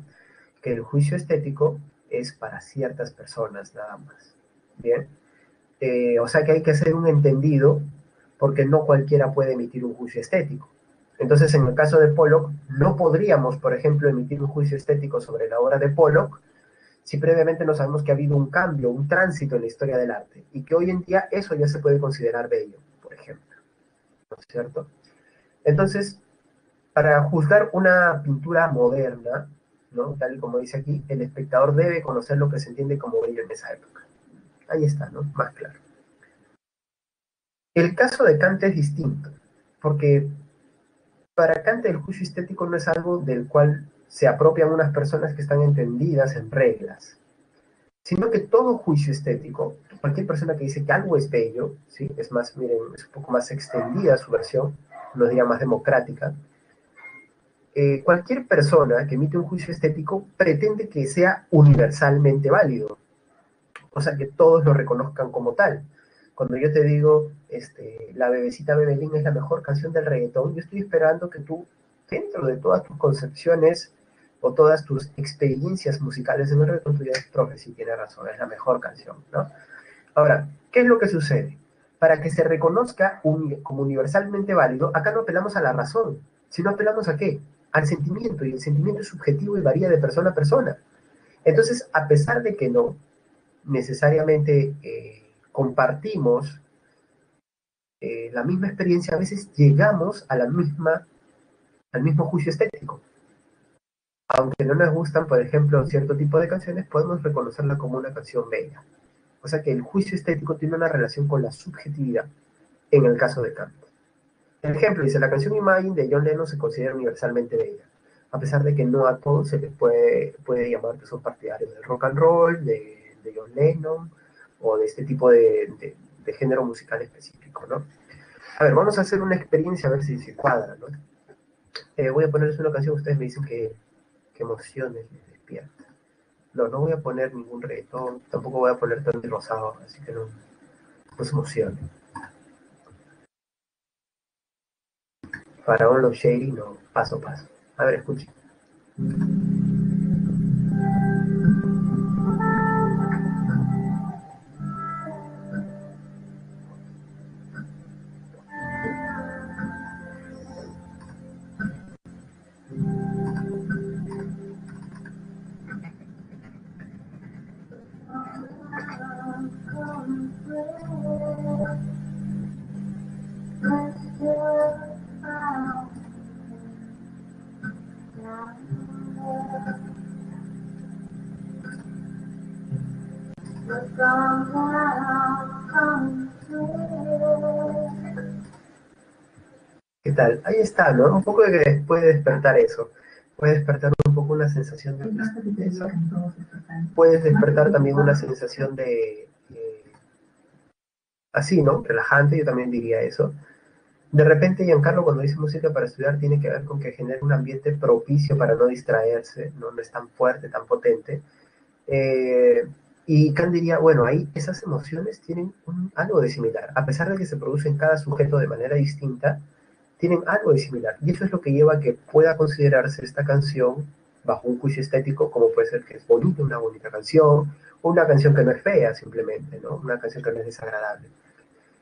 Speaker 1: Que el juicio estético es para ciertas personas nada más. Bien, o sea que hay que hacer un entendido porque no cualquiera puede emitir un juicio estético. Entonces, en el caso de Pollock, no podríamos, por ejemplo, emitir un juicio estético sobre la obra de Pollock si previamente no sabemos que ha habido un cambio, un tránsito en la historia del arte, y que hoy en día eso ya se puede considerar bello, por ejemplo, ¿no es cierto? Entonces, para juzgar una pintura moderna, ¿no? Tal y como dice aquí, el espectador debe conocer lo que se entiende como bello en esa época. Ahí está, ¿no? Más claro. El caso de Kant es distinto, porque para Kant el juicio estético no es algo del cual se apropian unas personas que están entendidas en reglas, sino que todo juicio estético, cualquier persona que dice que algo es bello, ¿sí? Es más, miren, es un poco más extendida su versión, no diría más democrática, cualquier persona que emite un juicio estético pretende que sea universalmente válido, o sea, que todos lo reconozcan como tal. Cuando yo te digo, la bebecita Bebelín es la mejor canción del reggaetón, yo estoy esperando que tú, dentro de todas tus concepciones o todas tus experiencias musicales en el reggaetón, tú digas, profe, sí tiene razón, es la mejor canción, ¿no? Ahora, ¿qué es lo que sucede? Para que se reconozca como universalmente válido, acá no apelamos a la razón, sino apelamos a qué? Al sentimiento, y el sentimiento es subjetivo y varía de persona a persona. Entonces, a pesar de que no necesariamente compartimos la misma experiencia, a veces llegamos a al mismo juicio estético. Aunque no nos gustan, por ejemplo, cierto tipo de canciones, podemos reconocerla como una canción bella. O sea que el juicio estético tiene una relación con la subjetividad, en el caso de Kant. El ejemplo dice, la canción Imagine de John Lennon se considera universalmente bella, a pesar de que no a todos se les puede llamar que son partidarios del rock and roll, de John Lennon, o de este tipo de género musical específico, ¿no? A ver, vamos a hacer una experiencia a ver si se cuadra, ¿no? Voy a ponerles una canción, ustedes me dicen que emociones les despierta. No, no voy a poner ningún reggaetón, tampoco voy a poner Tony Rosado, así que no se emocionen. Faraón Love Shady, no, paso a paso. A ver, escuchen. ¿Qué tal? Ahí está, ¿no? Un poco de que puede despertar eso. Puede despertar un poco una sensación de tristeza. Puedes despertar también una sensación de, así, ¿no? Relajante, yo también diría eso. De repente, Giancarlo, cuando dice música para estudiar, tiene que ver con que genera un ambiente propicio para no distraerse, no, no es tan fuerte, tan potente. Eh, y Kant diría, bueno, ahí esas emociones tienen algo de similar. A pesar de que se produce en cada sujeto de manera distinta, tienen algo de similar. Y eso es lo que lleva a que pueda considerarse esta canción bajo un juicio estético, como puede ser que es bonita, una bonita canción, o una canción que no es fea simplemente, ¿no? Una canción que no es desagradable.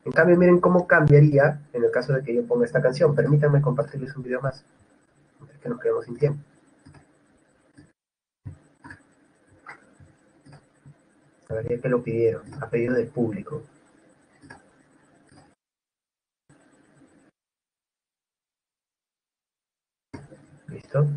Speaker 1: En cambio, miren cómo cambiaría en el caso de que yo ponga esta canción. Permítanme compartirles un video más, que nos quedamos sin tiempo. A ver, ya que lo pidieron, a pedido del público. ¿Listo?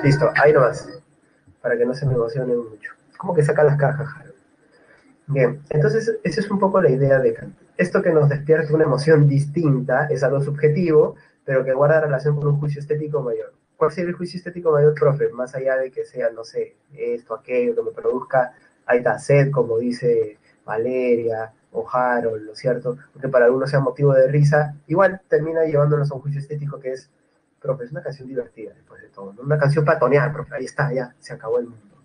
Speaker 1: Listo, ahí nomás, para que no se me emocionen mucho. ¿Cómo que saca las cajas, Jaro? Bien, entonces esa es un poco la idea de Kant. Esto que nos despierta una emoción distinta es algo subjetivo, pero que guarda relación con un juicio estético mayor. ¿Cuál sería el juicio estético mayor, profe? Más allá de que sea, no sé, esto, aquello, que me produzca, ahí está, sed, como dice Valeria o Harold, ¿no es cierto? Porque para algunos sea motivo de risa, igual termina llevándonos a un juicio estético que es, profe, es una canción divertida después de todo, ¿no? Una canción patonear, profe, ahí está, ya, se acabó el mundo.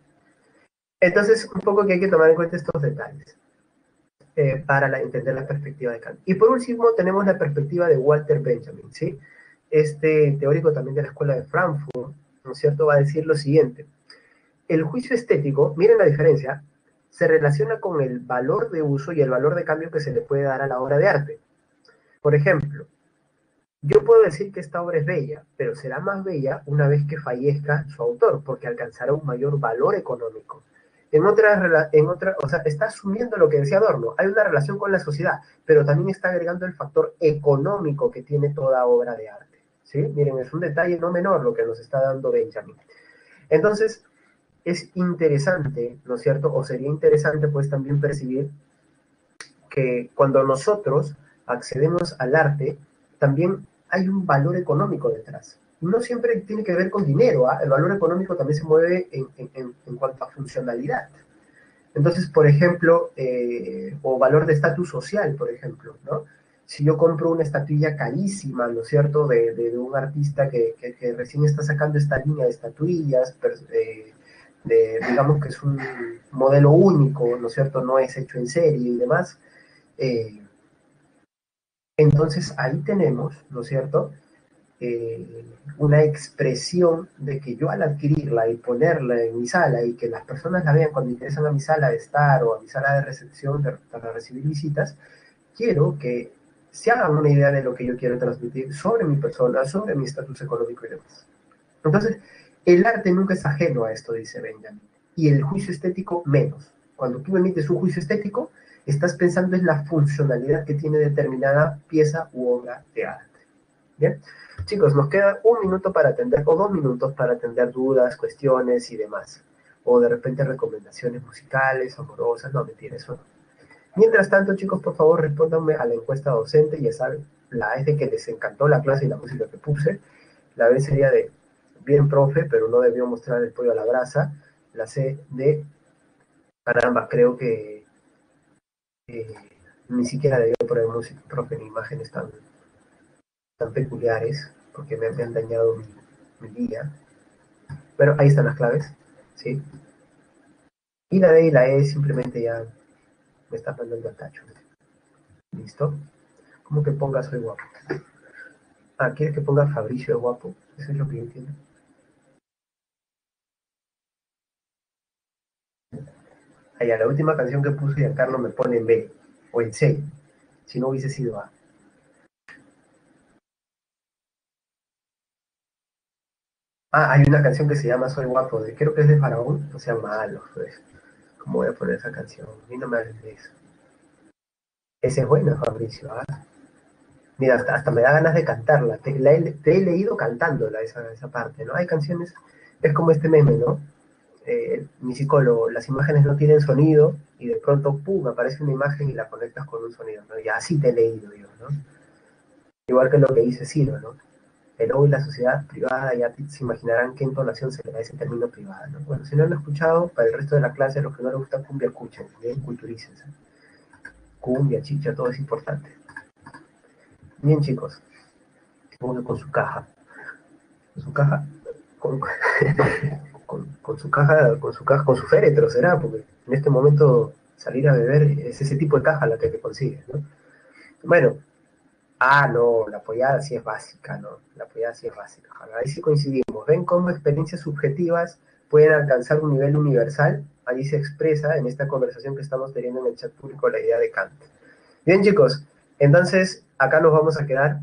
Speaker 1: Entonces, un poco que hay que tomar en cuenta estos detalles para entender la perspectiva de Kant. Y por último, tenemos la perspectiva de Walter Benjamin, ¿sí? este teórico también de la Escuela de Frankfurt, ¿no es cierto?, va a decir lo siguiente: el juicio estético, miren la diferencia, se relaciona con el valor de uso y el valor de cambio que se le puede dar a la obra de arte. Por ejemplo, yo puedo decir que esta obra es bella, pero será más bella una vez que fallezca su autor, porque alcanzará un mayor valor económico. O sea, está asumiendo lo que decía Adorno, hay una relación con la sociedad, pero también está agregando el factor económico que tiene toda obra de arte. ¿Sí? Miren, es un detalle no menor lo que nos está dando Benjamin. Entonces, es interesante, ¿no es cierto? O sería interesante pues también percibir que cuando nosotros accedemos al arte, también hay un valor económico detrás. No siempre tiene que ver con dinero, ¿eh? El valor económico también se mueve en cuanto a funcionalidad. Entonces, por ejemplo, o valor de estatus social, por ejemplo, ¿no? Si yo compro una estatuilla carísima, ¿no es cierto?, de un artista que recién está sacando esta línea de estatuillas, digamos que es un modelo único, ¿no es cierto?, no es hecho en serie y demás, eh, entonces ahí tenemos, ¿no es cierto?, una expresión de que yo al adquirirla y ponerla en mi sala y que las personas la vean cuando ingresan a mi sala de estar o a mi sala de recepción para recibir visitas, quiero que se hagan una idea de lo que yo quiero transmitir sobre mi persona, sobre mi estatus económico y demás. Entonces, el arte nunca es ajeno a esto, dice Benjamin, y el juicio estético menos. Cuando tú emites un juicio estético, estás pensando en la funcionalidad que tiene determinada pieza u obra de arte. ¿Bien? Chicos, nos queda un minuto para atender, o 2 minutos para atender dudas, cuestiones y demás. O de repente recomendaciones musicales, amorosas, no, mentira, eso no. Mientras tanto, chicos, por favor, respóndanme a la encuesta docente. Ya saben, la A es de que les encantó la clase y la música que puse. La B sería de bien profe, pero no debió mostrar el pollo a la brasa. La C de caramba, creo que eh, ni siquiera debió poner música, profe, ni imágenes tan peculiares, porque me han dañado mi día. Pero ahí están las claves, ¿sí? Y la D y la E simplemente ya me está mandando al tacho. ¿Listo? ¿Cómo que ponga soy guapo? Ah, ¿quieres que ponga Fabricio es guapo? Eso es lo que yo entiendo. Allá, la última canción que puso Giancarlo me pone en B o en C, si no hubiese sido A. Ah, hay una canción que se llama Soy guapo, creo que es de Faraón, no sean malos, pues. ¿Cómo voy a poner esa canción? A mí no me hables de eso. Ese es bueno, Fabricio. ¿Ah? Mira, hasta me da ganas de cantarla. Te he leído cantándola, esa parte, ¿no? Hay canciones, es como este meme, ¿no? Mi psicólogo, las imágenes no tienen sonido y de pronto, pum, aparece una imagen y la conectas con un sonido, ¿no? Y así te he leído yo, ¿no? Igual que lo que dice Ciro, ¿no? El lobo y la sociedad privada, ya se imaginarán qué entonación se le da a ese término privada, ¿no? Bueno, si no lo han escuchado, para el resto de la clase, los que no les gusta cumbia, escuchen, bien, culturícense. Cumbia, chicha, todo es importante. Bien, chicos, uno con su caja, con su caja, con, con su féretro, será, porque en este momento salir a beber es ese tipo de caja la que te consigues, ¿no? Bueno, no, la apoyada sí es básica, ¿no? La apoyada sí es básica. Ahí sí coincidimos. ¿Ven cómo experiencias subjetivas pueden alcanzar un nivel universal? Ahí se expresa en esta conversación que estamos teniendo en el chat público la idea de Kant. Bien, chicos, entonces acá nos vamos a quedar.